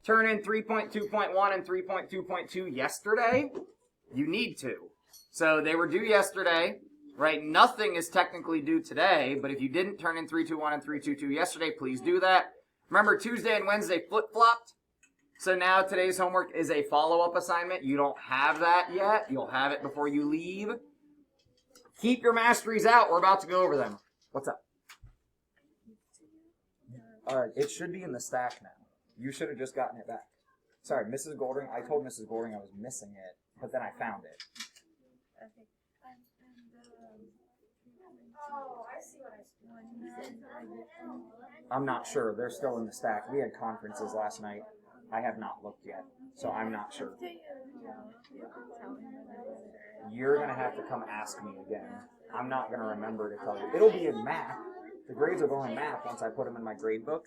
turn in 3.2.1 and 3.2.2 yesterday, you need to. So they were due yesterday, right? Nothing is technically due today, but if you didn't turn in 3.2.1 and 3.2.2 yesterday, please do that. Remember, Tuesday and Wednesday flip-flopped. So now today's homework is a follow-up assignment. You don't have that yet. You'll have it before you leave. Keep your masteries out. We're about to go over them. What's up? It should be in the stack now. You should have just gotten it back. Sorry, Mrs. Goldring. I told Mrs. Goldring I was missing it, but then I found it. Okay. Oh, I see what I see. I'm not sure. They're still in the stack. We had conferences last night. I have not looked yet, so I'm not sure. You're going to have to come ask me again. I'm not going to remember to tell you. It'll be in math. The grades will go in math once I put them in my grade book.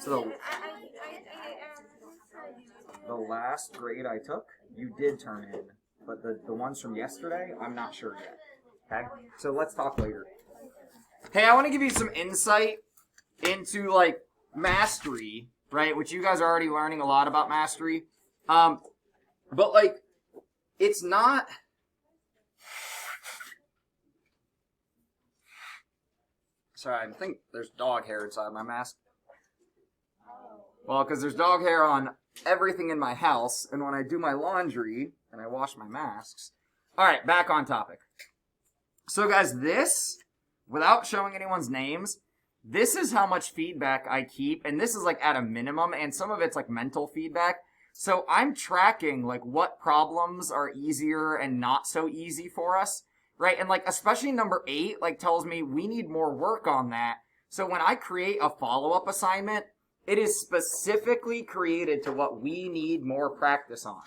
So the last grade I took, you did turn in. But the ones from yesterday, I'm not sure yet. Okay? So let's talk later. Hey, I want to give you some insight into, like, mastery, right? Which you guys are already learning a lot about mastery. But, like, it's not... Sorry, I think there's dog hair inside my mask. Well, because there's dog hair on everything in my house, and when I do my laundry and I wash my masks... All right, back on topic. So, guys, this, without showing anyone's names, this is how much feedback I keep, and this is, like, at a minimum, and some of it's, like, mental feedback. So I'm tracking, like, what problems are easier and not so easy for us, right? And, like, especially number 8, like, tells me we need more work on that. So when I create a follow-up assignment, it is specifically created to what we need more practice on.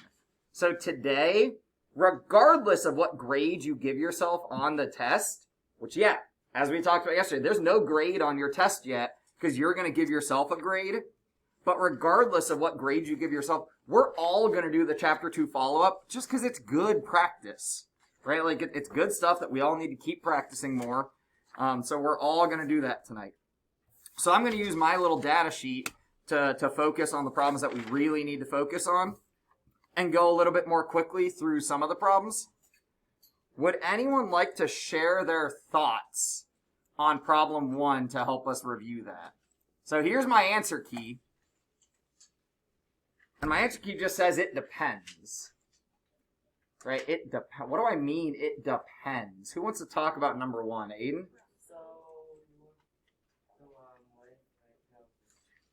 So today, regardless of what grade you give yourself on the test, which, yeah, as we talked about yesterday, there's no grade on your test yet because you're going to give yourself a grade. But regardless of what grade you give yourself, we're all going to do the Chapter 2 follow-up just because it's good practice, right? Like, it's good stuff that we all need to keep practicing more. So we're all going to do that tonight. So I'm going to use my little data sheet to focus on the problems that we really need to focus on and go a little bit more quickly through some of the problems. Would anyone like to share their thoughts on problem 1 to help us review that? So here's my answer key. And my answer key just says it depends. Right? What do I mean it depends? Who wants to talk about number 1? Aiden?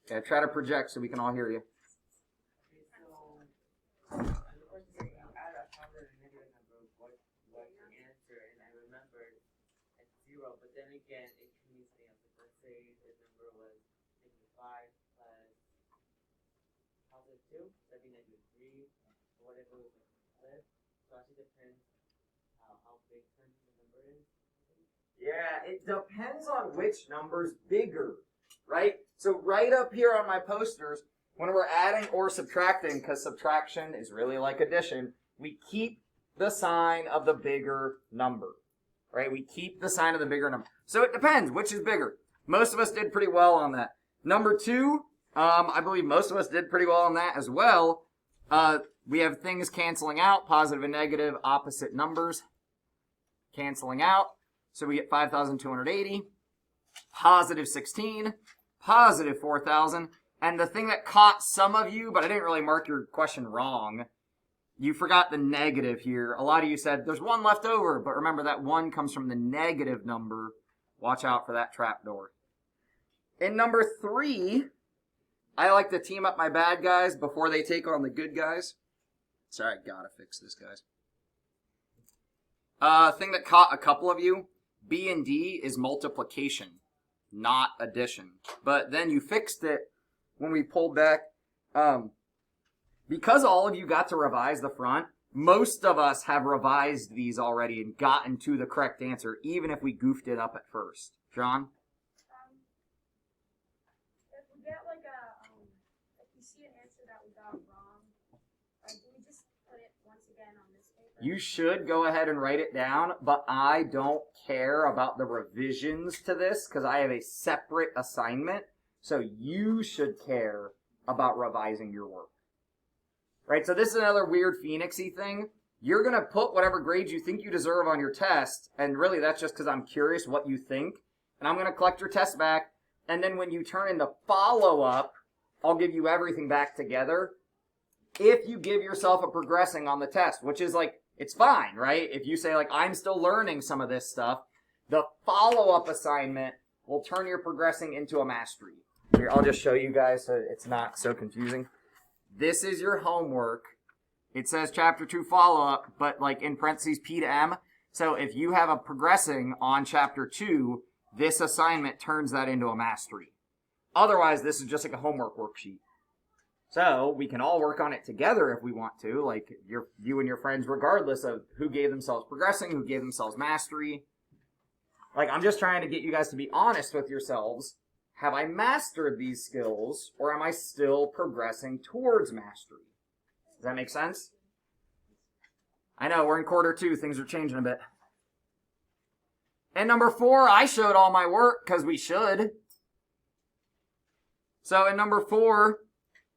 Okay, try to project so we can all hear you. But then again, it can mean something else. Like, let's say the number was -5 plus +2, that'd be -3, or whatever it was like. So it actually depends how big the number is. Yeah, it depends on which number's bigger, right? So right up here on my posters, when we're adding or subtracting, because subtraction is really like addition, we keep the sign of the bigger number. Right? We keep the sign of the bigger number. So it depends. Which is bigger? Most of us did pretty well on that. Number 2, I believe most of us did pretty well on that as well. We have things canceling out, positive and negative, opposite numbers canceling out. So we get 5,280, positive 16, positive 4,000. And the thing that caught some of you, but I didn't really mark your question wrong, you forgot the negative here. A lot of you said, there's 1 left over, but remember that 1 comes from the negative number. Watch out for that trapdoor. In number 3, I like to team up my bad guys before they take on the good guys. Sorry, I gotta fix this, guys. Thing that caught a couple of you, B and D is multiplication, not addition. But then you fixed it when we pulled back. Because all of you got to revise the front, most of us have revised these already and gotten to the correct answer, even if we goofed it up at first. John? If we get like if we see an answer that we got wrong, do we just put it once again on this paper? You should go ahead and write it down, but I don't care about the revisions to this because I have a separate assignment. So you should care about revising your work. Right? So this is another weird Phoenixy thing. You're going to put whatever grades you think you deserve on your test, and really that's just because I'm curious what you think, and I'm going to collect your test back, and then when you turn in the follow-up, I'll give you everything back together. If you give yourself a progressing on the test, which is like, it's fine, right? If you say like, I'm still learning some of this stuff, the follow-up assignment will turn your progressing into a mastery. Here, I'll just show you guys so it's not so confusing. This is your homework. It says Chapter 2 follow-up, but like in parentheses P to M. So if you have a progressing on Chapter 2, this assignment turns that into a mastery. Otherwise, this is just like a homework worksheet. So we can all work on it together if we want to, like you and your friends, regardless of who gave themselves progressing, who gave themselves mastery. Like, I'm just trying to get you guys to be honest with yourselves. Have I mastered these skills, or am I still progressing towards mastery? Does that make sense? I know, we're in quarter 2. Things are changing a bit. And number 4, I showed all my work, because we should. So in number 4,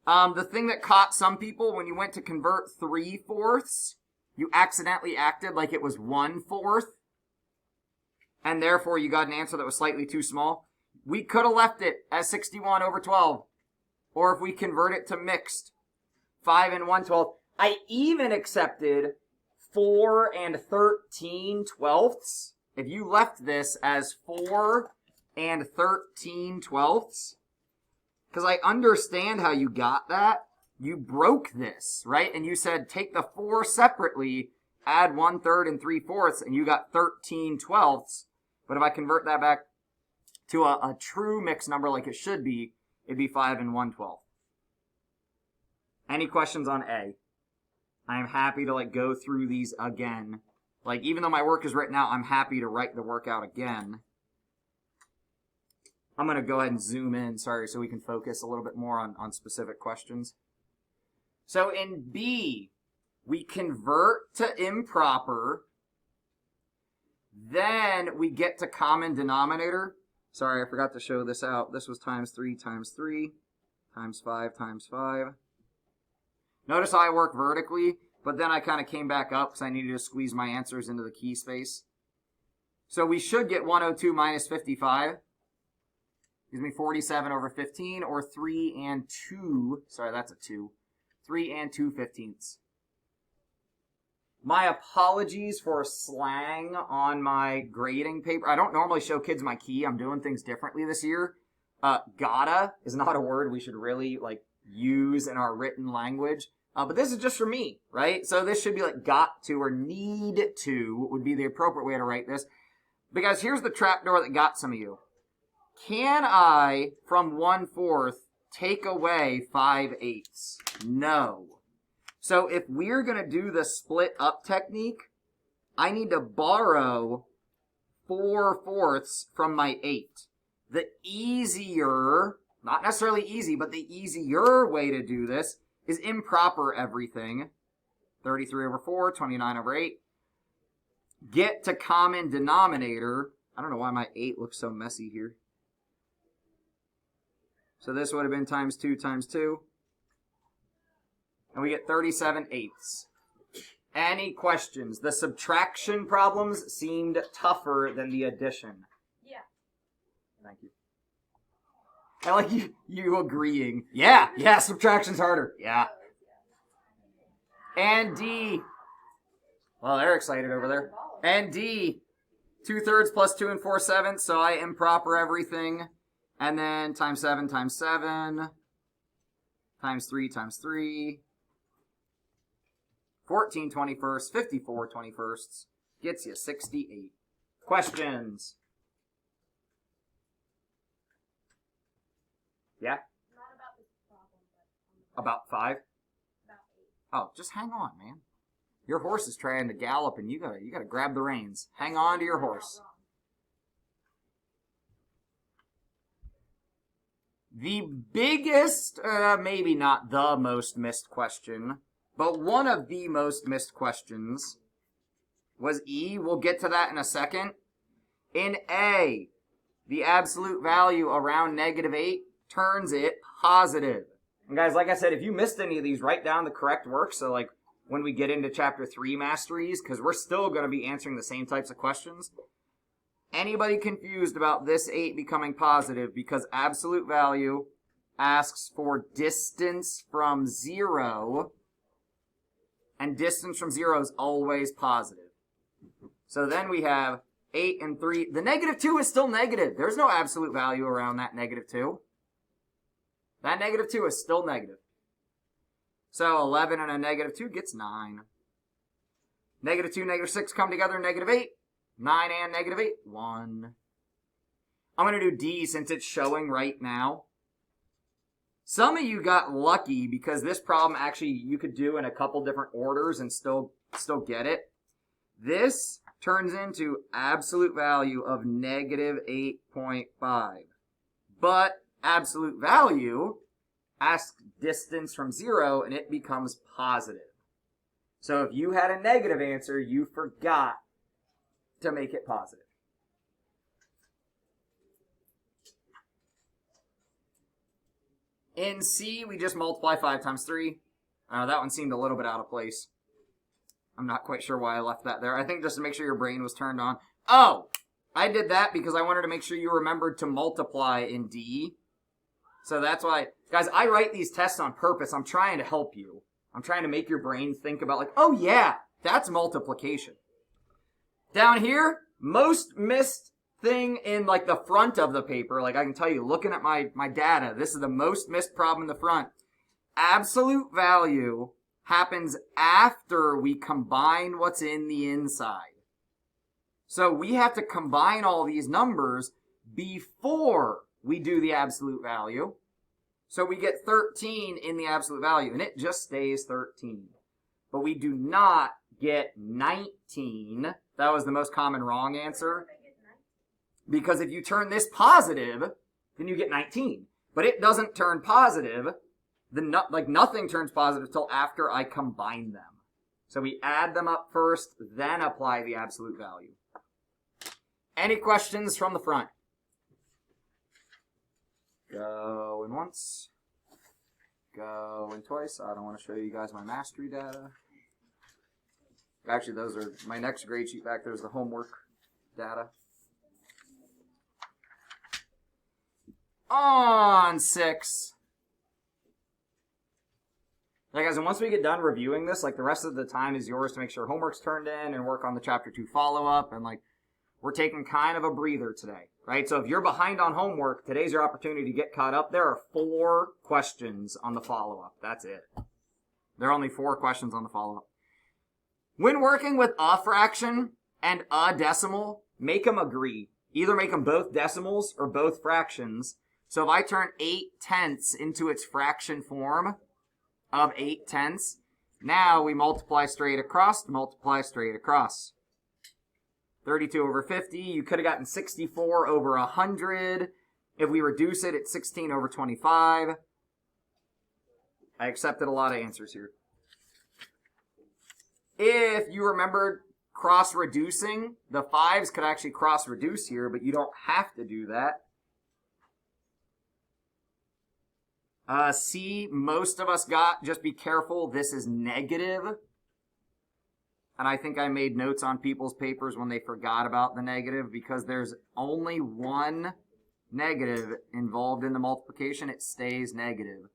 the thing that caught some people when you went to convert 3/4, you accidentally acted like it was 1/4. And therefore you got an answer that was slightly too small. We could have left it as 61/12. Or if we convert it to mixed, 5 and 1/12. I even accepted 4 and 13/12. If you left this as 4 and 13/12, because I understand how you got that. You broke this, right? And you said take the 4 separately, add 1/3 and 3/4, and you got 13/12. But if I convert that back to a true mixed number like it should be, it'd be 5 and 1/12. Any questions on A? I am happy to go through these again. Even though my work is written out, I'm happy to write the work out again. I'm going to go ahead and zoom in, sorry, so we can focus a little bit more on specific questions. So in B, we convert to improper. Then we get to common denominator. Sorry, I forgot to show this out. This was times 3 times 3 times 5 times 5. Notice how I work vertically, but then I kind of came back up because I needed to squeeze my answers into the key space. So we should get 102 minus 55. Gives me 47/15, or 3 and 2. Sorry, that's a 2. 3 and 2/15. My apologies for slang on my grading paper. I don't normally show kids my key. I'm doing things differently this year. Gotta is not a word we should really use in our written language. But this is just for me, right? So this should be got to or need to would be the appropriate way to write this. Because here's the trapdoor that got some of you. Can I, from 1/4, take away 5/8? No. So if we're going to do the split up technique, I need to borrow 4/4 from my 8. The easier, not necessarily easy, but the easier way to do this is improper everything. 33/4, 29/8. Get to common denominator. I don't know why my 8 looks so messy here. So this would have been times 2 times 2. And we get 37/8. Any questions? The subtraction problems seemed tougher than the addition. Yeah. Thank you. I like you agreeing. Yeah, subtraction's harder. Yeah. And D. Well, they're excited over there. And D. 2/3 plus 2 and 4/7. So I improper everything. And then times 7 times 7. Times 3 times 3. 14 21st, 54 21st. Gets you 68. Questions? Yeah? Not about this problem, but About 5? about 8. Oh, just hang on, man. Your horse is trying to gallop, and you gotta grab the reins. Hang on to your horse. The biggest, maybe not the most missed question, but one of the most missed questions was E. We'll get to that in a second. In A, the absolute value around -8 turns it positive. And guys, like I said, if you missed any of these, write down the correct work. So like when we get into chapter 3 masteries, because we're still going to be answering the same types of questions. Anybody confused about this 8 becoming positive because absolute value asks for distance from 0, and distance from 0 is always positive. So then we have 8 and 3. The negative 2 is still negative. There's no absolute value around that negative 2. That negative 2 is still negative. So 11 and a negative 2 gets 9. Negative 2, negative 6 come together, negative 8. 9 and negative 8, 1. I'm going to do D since it's showing right now. Some of you got lucky because this problem actually you could do in a couple different orders and still get it. This turns into absolute value of negative 8.5. But absolute value asks distance from 0 and it becomes positive. So if you had a negative answer, you forgot to make it positive. In C, we just multiply 5 times 3. That one seemed a little bit out of place. I'm not quite sure why I left that there. I think just to make sure your brain was turned on. Oh, I did that because I wanted to make sure you remembered to multiply in D. So that's why, guys, I write these tests on purpose. I'm trying to help you. I'm trying to make your brain think about like, oh yeah, that's multiplication. Down here, most missed thing in like the front of the paper, like I can tell you, looking at my data, this is the most missed problem in the front. Absolute value happens after we combine what's in the inside. So we have to combine all these numbers before we do the absolute value. So we get 13 in the absolute value, and it just stays 13. But we do not get 19. That was the most common wrong answer. Because if you turn this positive, then you get 19. But it doesn't turn positive. Nothing turns positive until after I combine them. So we add them up first, then apply the absolute value. Any questions from the front? Going once. Going twice. I don't want to show you guys my mastery data. Actually, those are my next grade sheet back there is the homework data. On 6. Now, guys, and once we get done reviewing this, like the rest of the time is yours to make sure homework's turned in and work on the chapter 2 follow-up. And like, we're taking kind of a breather today, right? So if you're behind on homework, today's your opportunity to get caught up. There are 4 questions on the follow-up. That's it. There are only 4 questions on the follow-up. When working with a fraction and a decimal, make them agree. Either make them both decimals or both fractions. So if I turn 8/10 into its fraction form of 8/10, now we multiply straight across, 32 over 50, you could have gotten 64 over 100. If we reduce it, it's 16 over 25. I accepted a lot of answers here. If you remembered cross-reducing, the 5s could actually cross-reduce here, but you don't have to do that. C, most of us got, just be careful, this is negative. And I think I made notes on people's papers when they forgot about the negative because there's only one negative involved in the multiplication. It stays negative.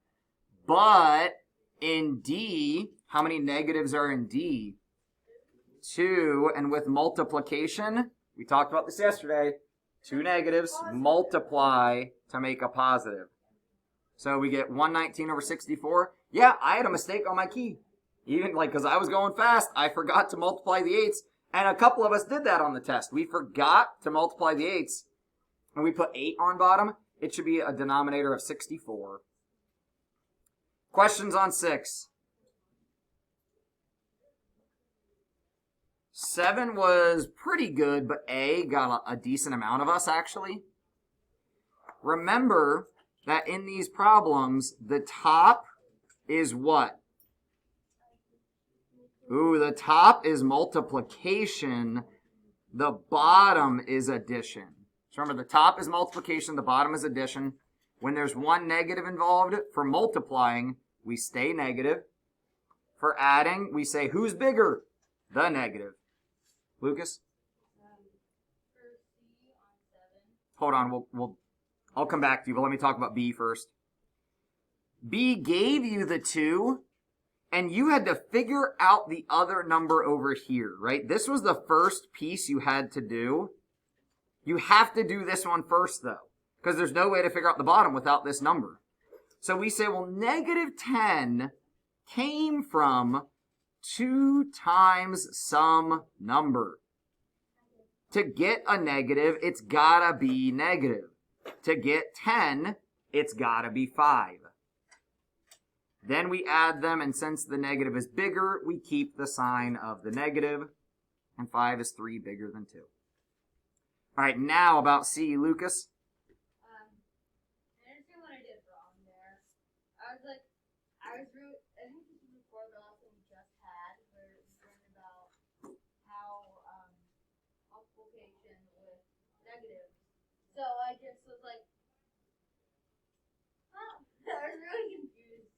But in D, how many negatives are in D? 2. And with multiplication, we talked about this yesterday, 2 negatives multiply to make a positive. So we get 119 over 64. Yeah, I had a mistake on my key. Even because I was going fast, I forgot to multiply the 8s. And a couple of us did that on the test. We forgot to multiply the 8s. And we put 8 on bottom. It should be a denominator of 64. Questions on 6. 7 was pretty good, but A got a decent amount of us, actually. Remember that in these problems, the top is what? Ooh, the top is multiplication. The bottom is addition. So remember, the top is multiplication, the bottom is addition. When there's one negative involved, for multiplying, we stay negative. For adding, we say, who's bigger? The negative. Lucas? For C on 7. Hold on, I'll come back to you, but let me talk about B first. B gave you the 2, and you had to figure out the other number over here, right? This was the first piece you had to do. You have to do this one first, though, because there's no way to figure out the bottom without this number. So we say, well, negative 10 came from 2 times some number. To get a negative, it's gotta be negative. To get 10, it's gotta be 5. Then we add them, and since the negative is bigger, we keep the sign of the negative, and 5 is 3 bigger than 2. All right, now about C, Lucas. I understand what I did wrong there. I think this was before the lesson we just had, where we learned about how multiplication with negatives. So I just was like, oh, I was really confused.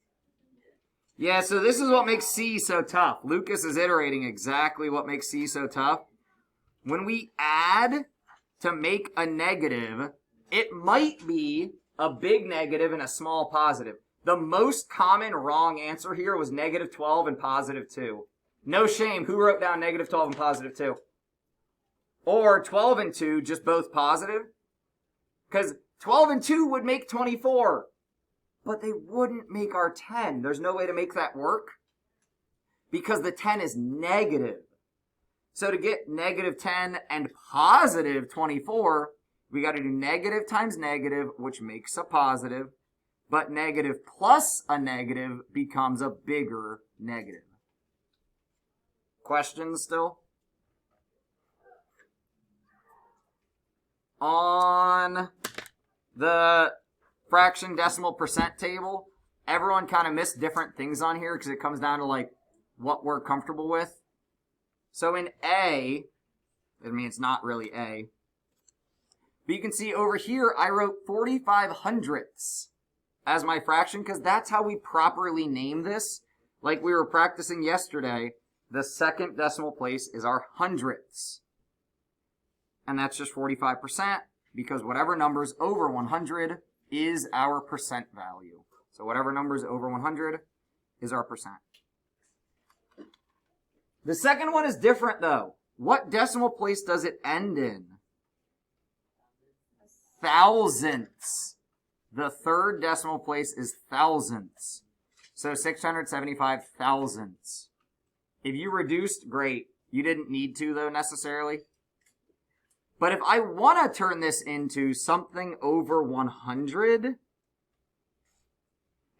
Yeah, so this is what makes C so tough. Lucas is iterating exactly what makes C so tough. When we add to make a negative, it might be a big negative and a small positive. The most common wrong answer here was negative 12 and positive 2. No shame, who wrote down negative 12 and positive 2? Or 12 and 2, just both positive? Because 12 and 2 would make 24. But they wouldn't make our 10. There's no way to make that work. Because the 10 is negative. So to get negative 10 and positive 24, we got to do negative times negative, which makes a positive. But negative plus a negative becomes a bigger negative. Questions still? On the fraction decimal percent table, everyone kind of missed different things on here because it comes down to like what we're comfortable with. So in A, I mean it's not really A, but you can see over here I wrote 45 hundredths as my fraction because that's how we properly name this. Like we were practicing yesterday, the second decimal place is our hundredths. And that's just 45% because whatever number is over 100 is our percent value. So whatever number is over 100 is our percent. The second one is different though. What decimal place does it end in? Thousandths. The third decimal place is thousandths. So 675 thousandths. If you reduced, great. You didn't need to though necessarily. But if I want to turn this into something over 100,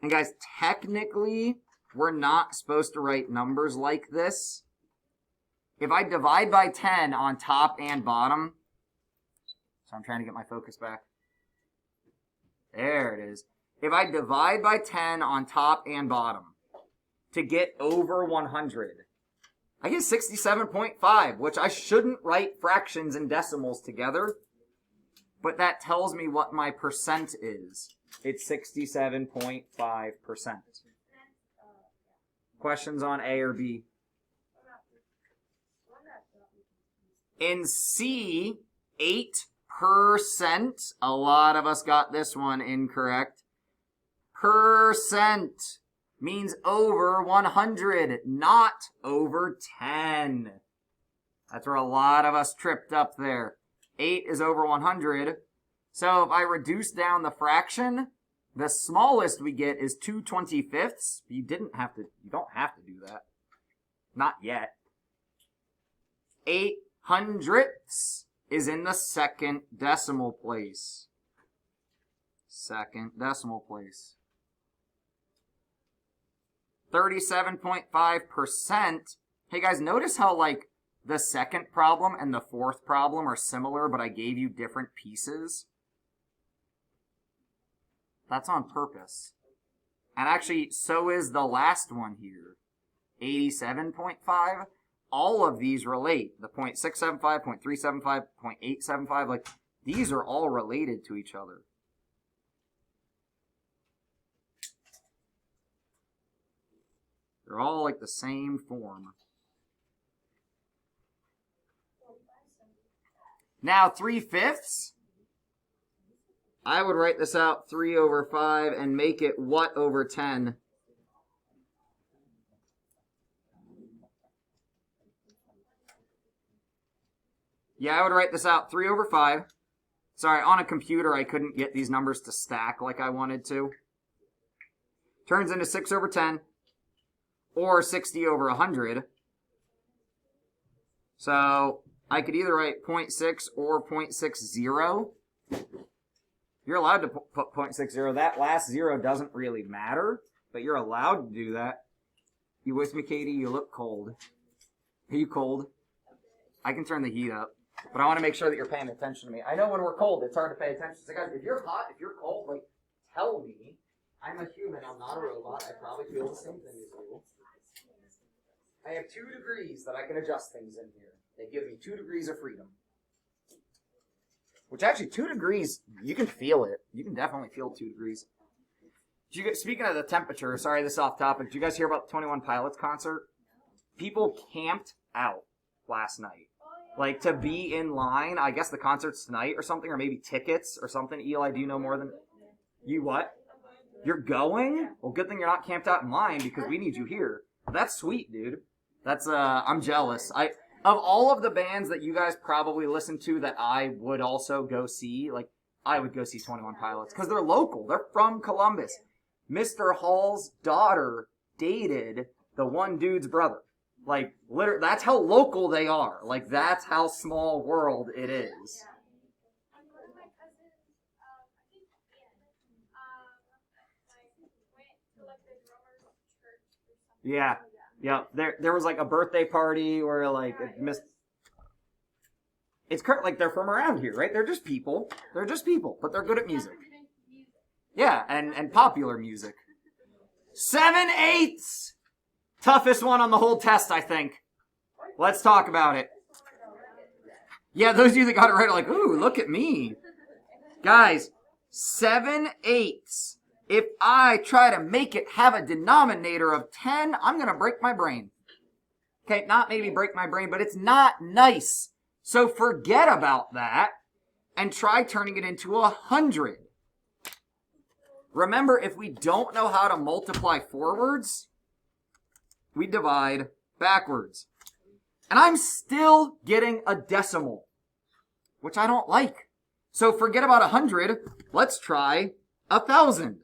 and guys, technically, we're not supposed to write numbers like this. If I divide by 10 on top and bottom, so I'm trying to get my focus back. There it is. If I divide by 10 on top and bottom to get over 100, I get 67.5, which I shouldn't write fractions and decimals together, but that tells me what my percent is. It's 67.5%. Questions on A or B? In C, 8%, a lot of us got this one incorrect. Percent means over 100, not over 10. That's where a lot of us tripped up there. 8 is over 100. So if I reduce down the fraction, the smallest we get is 2/25. You don't have to do that. Not yet. 8 hundredths is in the second decimal place. Second decimal place. 37.5%. Hey guys, notice how like the second problem and the fourth problem are similar, but I gave you different pieces? That's on purpose. And actually, so is the last one here. 87.5. All of these relate. The 0.675, 0.375, 0.875, like these are all related to each other. They're all like the same form. Now 3/5. I would write this out 3 over 5 and make it what over 10? Yeah, I would write this out 3 over 5. Sorry, on a computer I couldn't get these numbers to stack like I wanted to. Turns into 6 over 10. Or 60 over 100. So I could either write 0.6 or 0.60. You're allowed to put 0.60. That last zero doesn't really matter, but you're allowed to do that. You with me, Katie? You look cold. Are you cold? I can turn the heat up, but I want to make sure that you're paying attention to me. I know when we're cold, it's hard to pay attention. So guys, if you're hot, if you're cold, like, tell me. I'm a human. I'm not a robot. I probably feel the same thing as you. I have 2 degrees that I can adjust things in here. They give me 2 degrees of freedom. Which actually, 2 degrees, you can feel it. You can definitely feel 2 degrees. Speaking of the temperature, sorry, this is off topic. Did you guys hear about the 21 Pilots concert? People camped out last night. Like, to be in line, I guess the concert's tonight or something, or maybe tickets or something. Eli, do you know more than... You what? You're going? Well, good thing you're not camped out in line, because we need you here. That's sweet, dude. That's, I'm jealous. Of all of the bands that you guys probably listen to that I would also go see, like, I would go see 21 Pilots, because they're local. They're from Columbus. Mr. Hall's daughter dated the one dude's brother. Like, literally, that's how local they are. Like, that's how small world it is. One of my cousins, I think went to like the drummer's church or something. Yeah. Yeah, there was like a birthday party where like it missed. It's like they're from around here, right? They're just people. They're just people, but they're good at music. Yeah, and popular music. 7/8. Toughest one on the whole test, I think. Let's talk about it. Yeah, those of you that got it right are like, ooh, look at me. Guys, 7/8. If I try to make it have a denominator of 10, I'm going to break my brain. Okay, not maybe break my brain, but it's not nice. So forget about that and try turning it into 100. Remember, if we don't know how to multiply forwards, we divide backwards. And I'm still getting a decimal, which I don't like. So forget about 100. Let's try 1,000.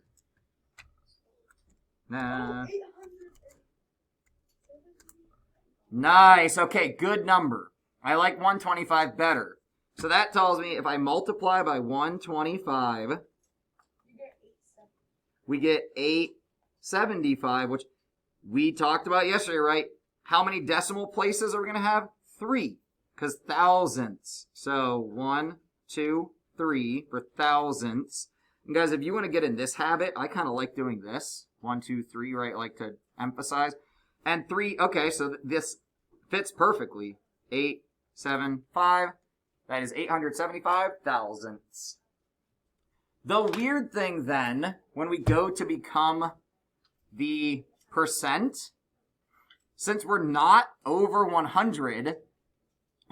Nah. Nice. Okay, good number. I like 125 better. So that tells me if I multiply by 125, we get 875, which we talked about yesterday, right? How many decimal places are we going to have? 3, because thousandths. So 1, 2, 3 for thousandths. And guys, if you want to get in this habit, I kind of like doing this. 1, 2, 3, right? I like to emphasize. And 3, okay, so this fits perfectly. 8, 7, 5. That is 875 thousandths. The weird thing then, when we go to become the percent, since we're not over 100,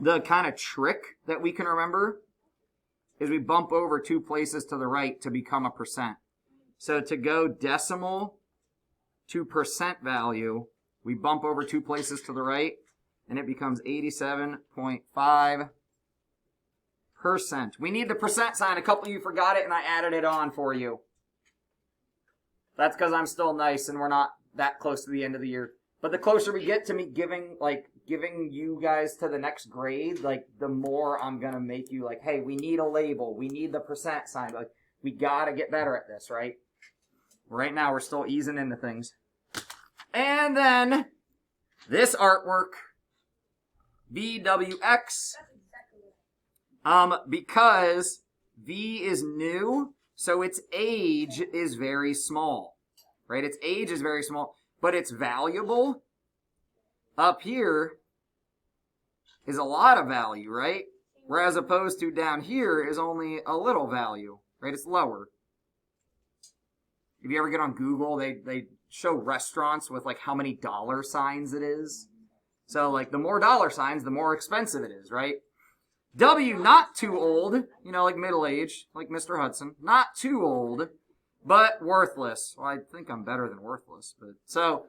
the kind of trick that we can remember is we bump over 2 places to the right to become a percent. So to go decimal to percent value, we bump over 2 places to the right, and it becomes 87.5%. We need the percent sign. A couple of you forgot it, and I added it on for you. That's because I'm still nice, and we're not that close to the end of the year. But the closer we get to me giving you guys to the next grade, like, the more I'm going to make you like, hey, we need a label. We need the percent sign. Like, we got to get better at this, right? Right now, we're still easing into things. And then, this artwork, VWX, because V is new, so its age is very small, right? Its age is very small, but it's valuable. Up here is a lot of value, right? Whereas opposed to down here is only a little value, right? It's lower. If you ever get on Google, they show restaurants with like how many dollar signs it is. So like the more dollar signs, the more expensive it is, right? W, not too old, you know, like middle age, like Mr. Hudson. Not too old, but worthless. Well, I think I'm better than worthless, but so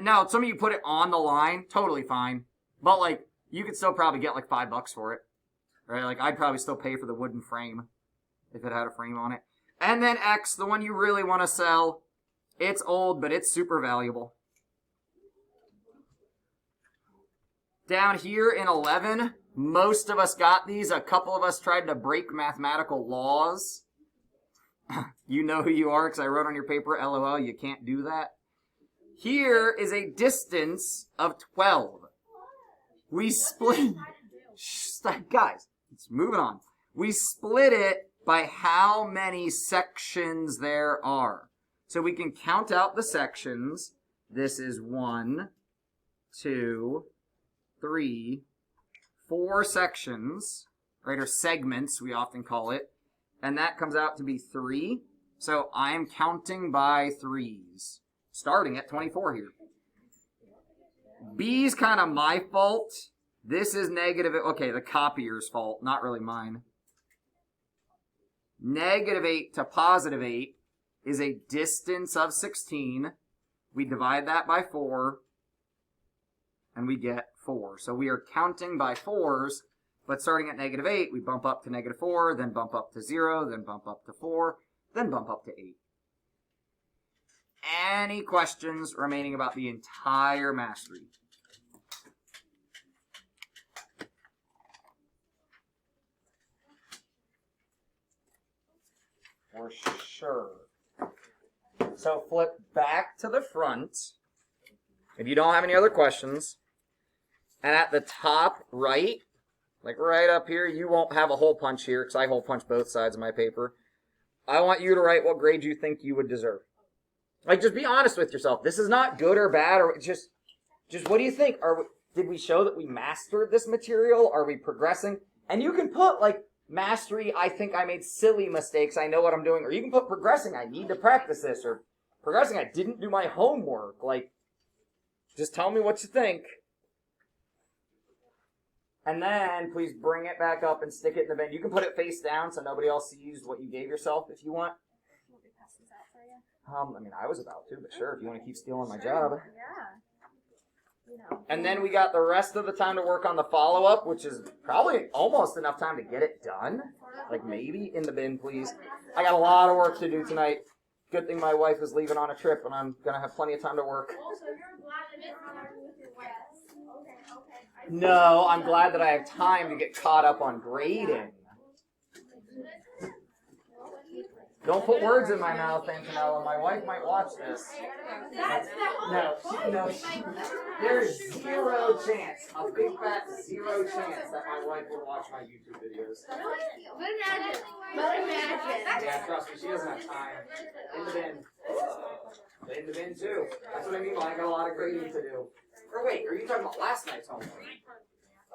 now some of you put it on the line, totally fine. But like you could still probably get like $5 for it, right? Like I'd probably still pay for the wooden frame if it had a frame on it. And then X, the one you really want to sell. It's old, but it's super valuable. Down here in 11, most of us got these. A couple of us tried to break mathematical laws. You know who you are because I wrote on your paper, LOL, you can't do that. Here is a distance of 12. We split... Guys, it's moving on. We split it by how many sections there are. So we can count out the sections. This is 1, 2, 3, 4 sections, right, or segments, we often call it. And that comes out to be 3. So I'm counting by 3s, starting at 24 here. B's kind of my fault. This is negative. Okay, the copier's fault, not really mine. -8 to +8 is a distance of 16. We divide that by 4, and we get 4. So we are counting by 4s, but starting at -8, we bump up to -4, then bump up to 0, then bump up to 4, then bump up to 8. Any questions remaining about the entire mastery? For sure. So flip back to the front if you don't have any other questions. And at the top right, like right up here, you won't have a hole punch here because I hole punch both sides of my paper. I want you to write what grade you think you would deserve. Like, just be honest with yourself. This is not good or bad, or just what do you think? Did we show that we mastered this material? Are we progressing? And you can put, like, mastery, I think I made silly mistakes, I know what I'm doing. Or you can put progressing, I need to practice this. Or progressing, I didn't do my homework. Like, just tell me what you think. And then, please bring it back up and stick it in the bin. You can put it face down so nobody else sees what you gave yourself if you want. I mean, I was about to, but sure, if you want to keep stealing my job. Yeah. And then we got the rest of the time to work on the follow-up, which is probably almost enough time to get it done. Like, maybe in the bin, please. I got a lot of work to do tonight. Good thing my wife is leaving on a trip, and I'm going to have plenty of time to work. Also, you're glad that it's not with your wife. Okay. No, I'm glad that I have time to get caught up on grading. Don't put words in my mouth, Antonella. My wife might watch this. No, there's 0 chance, a big fat 0 chance that my wife would watch my YouTube videos. But imagine. Yeah, trust me, she doesn't have time. In the bin. In the bin too. That's what I mean by I got a lot of grading to do. Or wait, are you talking about last night's homework?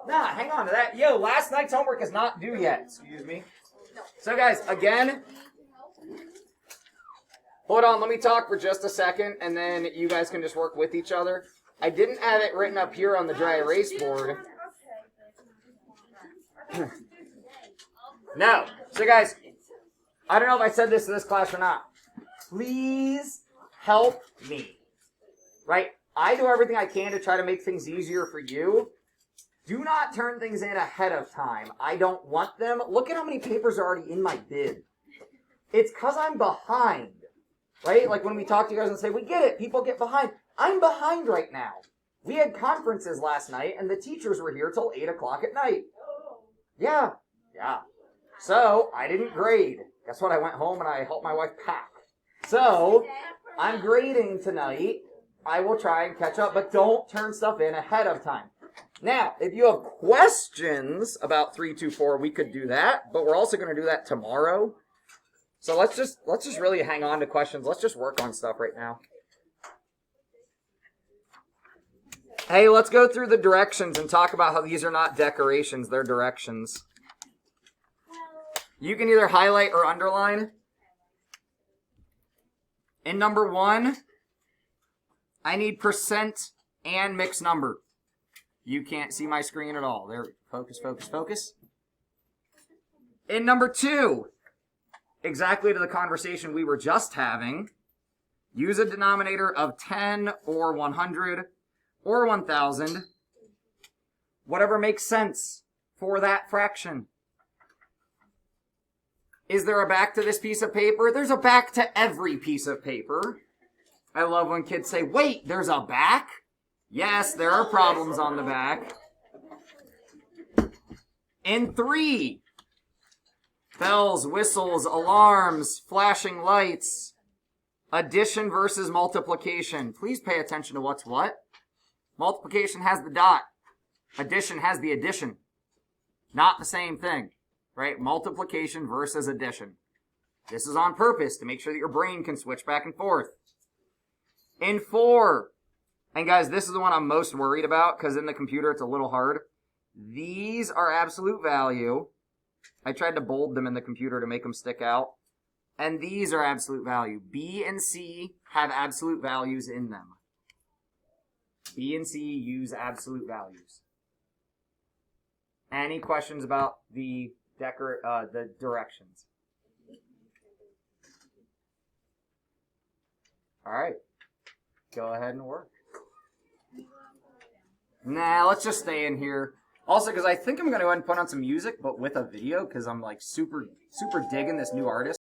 Nah, hang on to that. Yo, last night's homework is not due yet. Excuse me. So guys, again, hold on, let me talk for just a second, and then you guys can just work with each other. I didn't have it written up here on the dry erase board. No. So guys, I don't know if I said this to this class or not. Please help me. Right? I do everything I can to try to make things easier for you. Do not turn things in ahead of time. I don't want them. Look at how many papers are already in my bid. It's because I'm behind. Right? Like when we talk to you guys and say, we get it, people get behind. I'm behind right now. We had conferences last night, and the teachers were here till 8 o'clock at night. Yeah. So, I didn't grade. Guess what? I went home and I helped my wife pack. So, I'm grading tonight. I will try and catch up, but don't turn stuff in ahead of time. Now, if you have questions about 324, we could do that, but we're also going to do that tomorrow. So let's just really hang on to questions. Let's just work on stuff right now. Hey, let's go through the directions and talk about how these are not decorations, they're directions. You can either highlight or underline. In number 1, I need percent and mixed number. You can't see my screen at all. There, focus, focus, focus. In number 2, exactly to the conversation we were just having, use a denominator of 10 or 100 or 1,000, whatever makes sense for that fraction. Is there a back to this piece of paper? There's a back to every piece of paper. I love when kids say, wait, there's a back? Yes, there are problems on the back. In 3, bells, whistles, alarms, flashing lights, addition versus multiplication. Please pay attention to what's what. Multiplication has the dot. Addition has the addition. Not the same thing, right? Multiplication versus addition. This is on purpose to make sure that your brain can switch back and forth. In 4, and guys, this is the one I'm most worried about because in the computer it's a little hard. These are absolute value. I tried to bold them in the computer to make them stick out. And these are absolute value. B and C have absolute values in them. B and C use absolute values. Any questions about the directions? All right. Go ahead and work. Nah, let's just stay in here. Also, because I think I'm going to go ahead and put on some music, but with a video, because I'm like super digging this new artist.